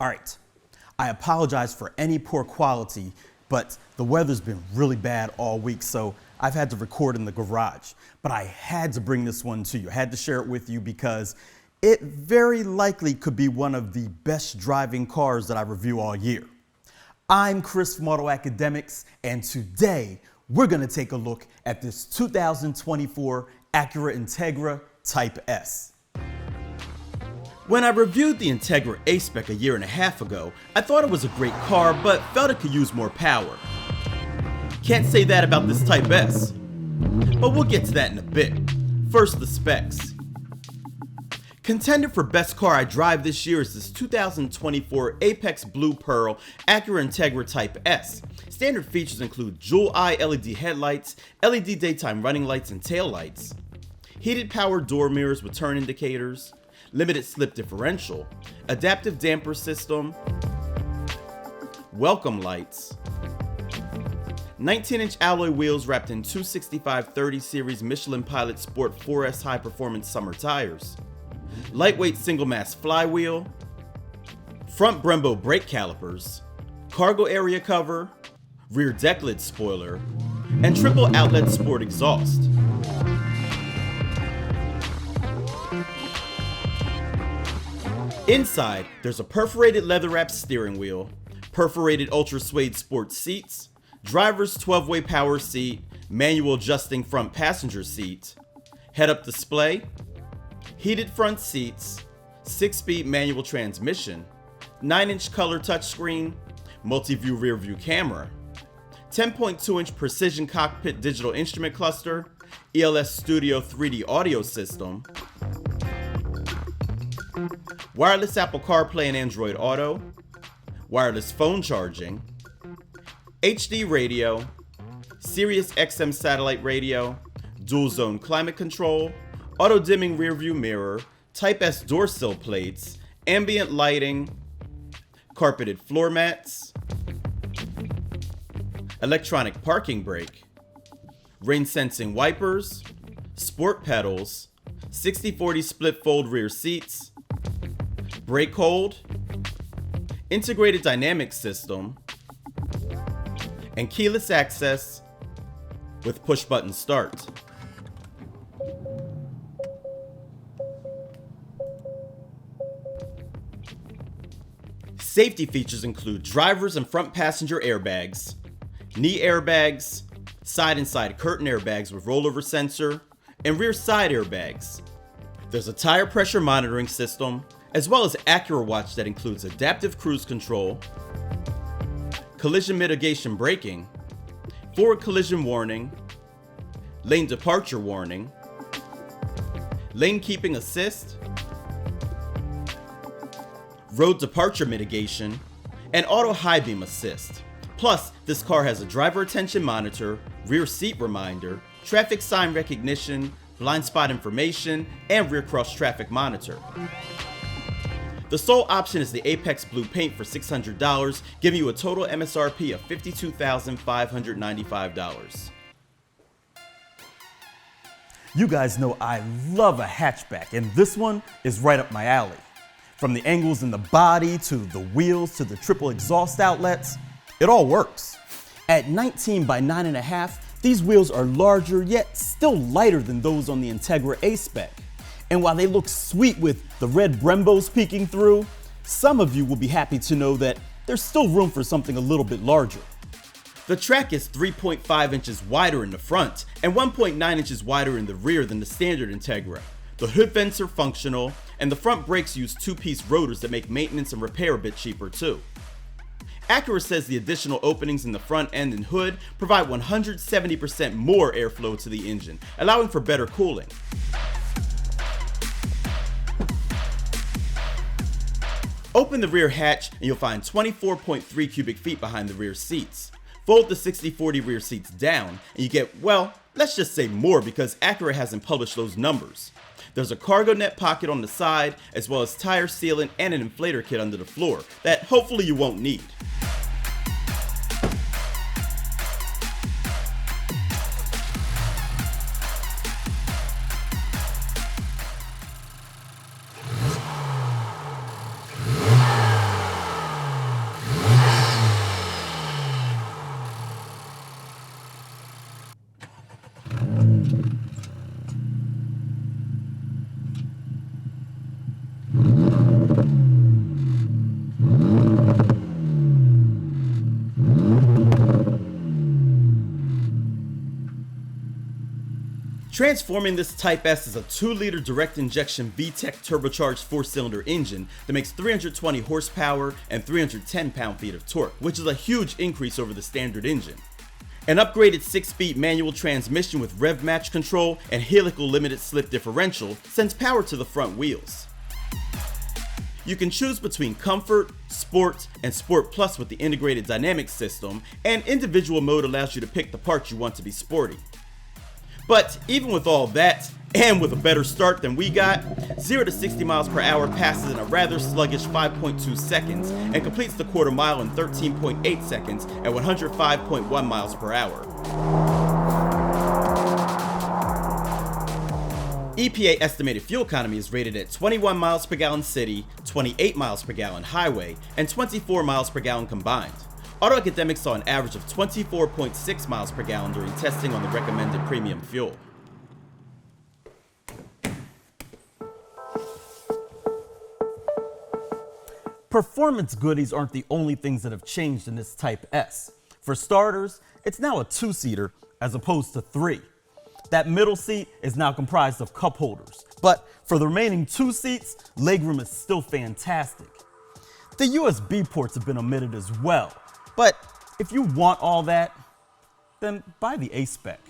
All right, I apologize for any poor quality, but the weather's been really bad all week, so I've had to record in the garage. But I had to bring this one to you. I had to share it with you because it very likely could be one of the best driving cars that I review all year. I'm Chris from AutoAcademics, and today we're gonna take a look at this 2024 Acura Integra Type S. When I reviewed the Integra A-Spec a year and a half ago, I thought it was a great car, but felt it could use more power. Can't say that about this Type S, but we'll get to that in a bit. First, the specs. Contender for best car I drive this year is this 2024 Apex Blue Pearl Acura Integra Type S. Standard features include dual eye LED headlights, LED daytime running lights and tail lights, heated power door mirrors with turn indicators, limited slip differential, adaptive damper system, welcome lights, 19-inch alloy wheels wrapped in 265/30 series Michelin Pilot Sport 4S high performance summer tires, lightweight single mass flywheel, front Brembo brake calipers, cargo area cover, rear deck lid spoiler, and triple outlet sport exhaust. Inside, there's a perforated leather-wrapped steering wheel, perforated ultra suede sport seats, driver's 12-way power seat, manual adjusting front passenger seat, head-up display, heated front seats, 6-speed manual transmission, 9-inch color touchscreen, multi-view rear view camera, 10.2-inch precision cockpit digital instrument cluster, ELS Studio 3D audio system, wireless Apple CarPlay and Android Auto, wireless phone charging, HD radio, Sirius XM satellite radio, dual zone climate control, auto dimming rear view mirror, Type S door sill plates, ambient lighting, carpeted floor mats, electronic parking brake, rain sensing wipers, sport pedals, 60/40 split fold rear seats, brake hold, integrated dynamic system, and keyless access with push button start. Safety features include driver's and front passenger airbags, knee airbags, side and side curtain airbags with rollover sensor, and rear side airbags. There's a tire pressure monitoring system, as well as Acura Watch that includes adaptive cruise control, collision mitigation braking, forward collision warning, lane departure warning, lane keeping assist, road departure mitigation, and auto high beam assist. Plus, this car has a driver attention monitor, rear seat reminder, traffic sign recognition, blind spot information, and rear cross traffic monitor. The sole option is the Apex Blue paint for $600, giving you a total M.S.R.P of $52,595. You guys know I love a hatchback, and this one is right up my alley. From the angles in the body, to the wheels, to the triple exhaust outlets, it all works. At 19 by 9.5, these wheels are larger yet still lighter than those on the Integra A-Spec. And while they look sweet with the red Brembos peeking through, some of you will be happy to know that there's still room for something a little bit larger. The track is 3.5 inches wider in the front and 1.9 inches wider in the rear than the standard Integra. The hood vents are functional, and the front brakes use 2-piece rotors that make maintenance and repair a bit cheaper too. Acura says the additional openings in the front end and hood provide 170% more airflow to the engine, allowing for better cooling. Open the rear hatch and you'll find 24.3 cubic feet behind the rear seats. Fold the 60/40 rear seats down and you get, well, let's just say more because Acura hasn't published those numbers. There's a cargo net pocket on the side, as well as tire sealant and an inflator kit under the floor that hopefully you won't need. Transforming this Type S is a 2-liter direct injection VTEC turbocharged 4-cylinder engine that makes 320 horsepower and 310 pound-feet of torque, which is a huge increase over the standard engine. An upgraded 6-speed manual transmission with rev match control and helical limited slip differential sends power to the front wheels. You can choose between Comfort, Sport, and Sport Plus with the integrated dynamic system, and individual mode allows you to pick the parts you want to be sporty. But even with all that, and with a better start than we got, 0 to 60 miles per hour passes in a rather sluggish 5.2 seconds and completes the quarter mile in 13.8 seconds at 105.1 miles per hour. EPA estimated fuel economy is rated at 21 miles per gallon city, 28 miles per gallon highway, and 24 miles per gallon combined. AutoAcademics saw an average of 24.6 miles per gallon during testing on the recommended premium fuel. Performance goodies aren't the only things that have changed in this Type S. For starters, it's now a 2-seater as opposed to 3. That middle seat is now comprised of cup holders, but for the remaining 2 seats, legroom is still fantastic. The USB ports have been omitted as well. But if you want all that, then buy the A-Spec.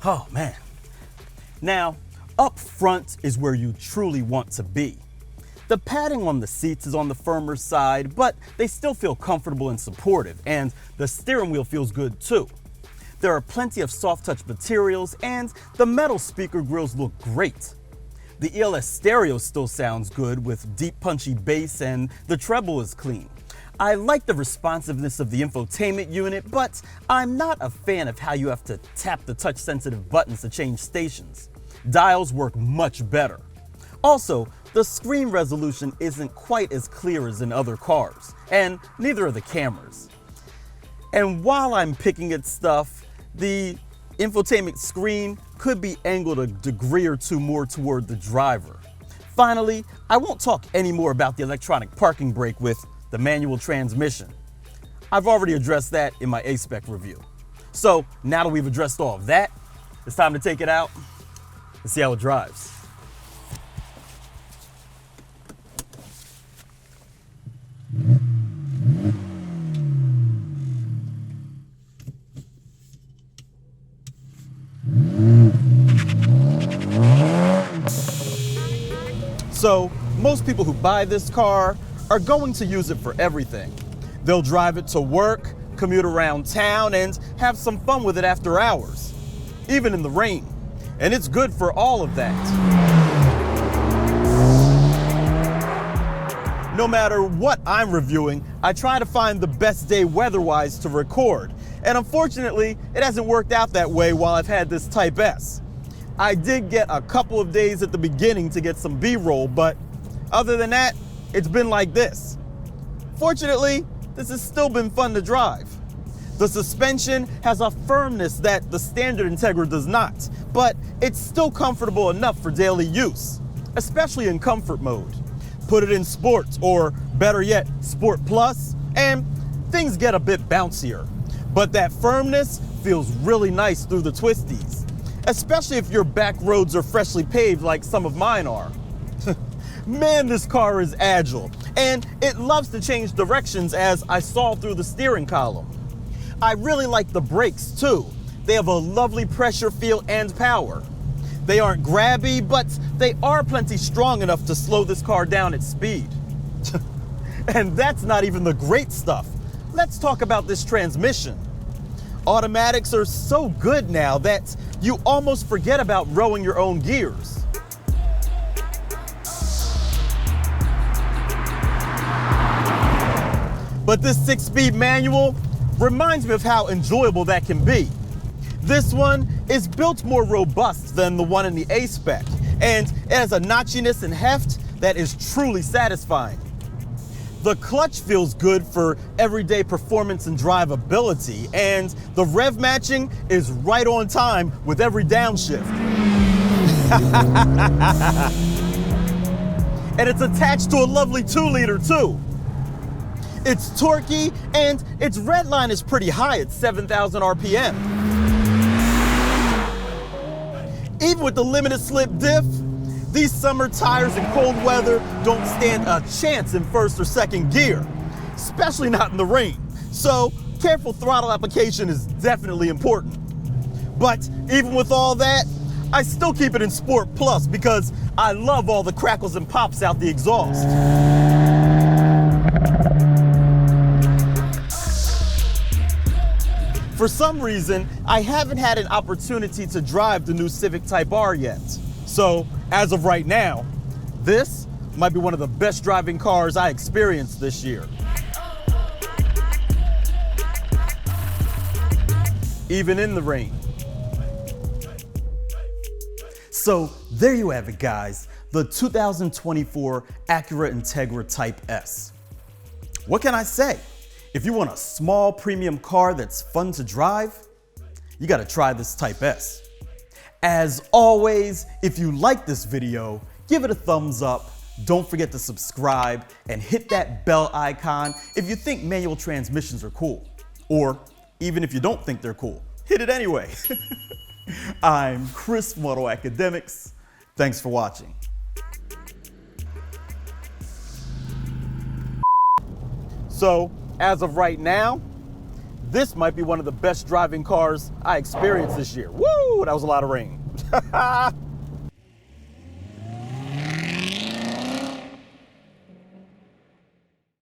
Oh man. Now, up front is where you truly want to be. The padding on the seats is on the firmer side, but they still feel comfortable and supportive, and the steering wheel feels good too. There are plenty of soft touch materials, and the metal speaker grills look great. The ELS stereo still sounds good with deep punchy bass, and the treble is clean. I like the responsiveness of the infotainment unit, but I'm not a fan of how you have to tap the touch sensitive buttons to change stations. Dials work much better. Also, the screen resolution isn't quite as clear as in other cars, and neither are the cameras. And while I'm picking at stuff, the infotainment screen could be angled a degree or two more toward the driver. Finally, I won't talk any more about the electronic parking brake with the manual transmission. I've already addressed that in my A-Spec review. So now that we've addressed all of that, it's time to take it out and see how it drives. So, most people who buy this car are going to use it for everything. They'll drive it to work, commute around town, and have some fun with it after hours, even in the rain. And it's good for all of that. No matter what I'm reviewing, I try to find the best day weather-wise to record. And unfortunately, it hasn't worked out that way while I've had this Type S. I did get a couple of days at the beginning to get some B-roll, but other than that, it's been like this. Fortunately, this has still been fun to drive. The suspension has a firmness that the standard Integra does not, but it's still comfortable enough for daily use, especially in comfort mode. Put it in Sport, or better yet, Sport Plus, and things get a bit bouncier. But that firmness feels really nice through the twisties, especially if your back roads are freshly paved like some of mine are. Man, this car is agile, and it loves to change directions, as I saw through the steering column. I really like the brakes too. They have a lovely pressure feel and power. They aren't grabby, but they are plenty strong enough to slow this car down at speed. And that's not even the great stuff. Let's talk about this transmission. Automatics are so good now that you almost forget about rowing your own gears. But this 6-speed manual reminds me of how enjoyable that can be. This one is built more robust than the one in the A-Spec, and it has a notchiness and heft that is truly satisfying. The clutch feels good for everyday performance and drivability, and the rev matching is right on time with every downshift. And it's attached to a lovely 2-liter too. It's torquey, and its red line is pretty high at 7,000 RPM. Even with the limited slip diff, these summer tires in cold weather don't stand a chance in first or second gear, especially not in the rain. So careful throttle application is definitely important. But even with all that, I still keep it in Sport Plus because I love all the crackles and pops out the exhaust. For some reason, I haven't had an opportunity to drive the new Civic Type R yet. So, as of right now, this might be one of the best driving cars I experienced this year. Even in the rain. So, there you have it, guys. The 2024 Acura Integra Type S. What can I say? If you want a small premium car that's fun to drive, you gotta try this Type S. As always, if you like this video, give it a thumbs up, don't forget to subscribe, and hit that bell icon if you think manual transmissions are cool. Or even if you don't think they're cool, hit it anyway. I'm Chris from AutoAcademics. Thanks for watching. So, as of right now, this might be one of the best driving cars I experienced this year. Woo! That was a lot of rain.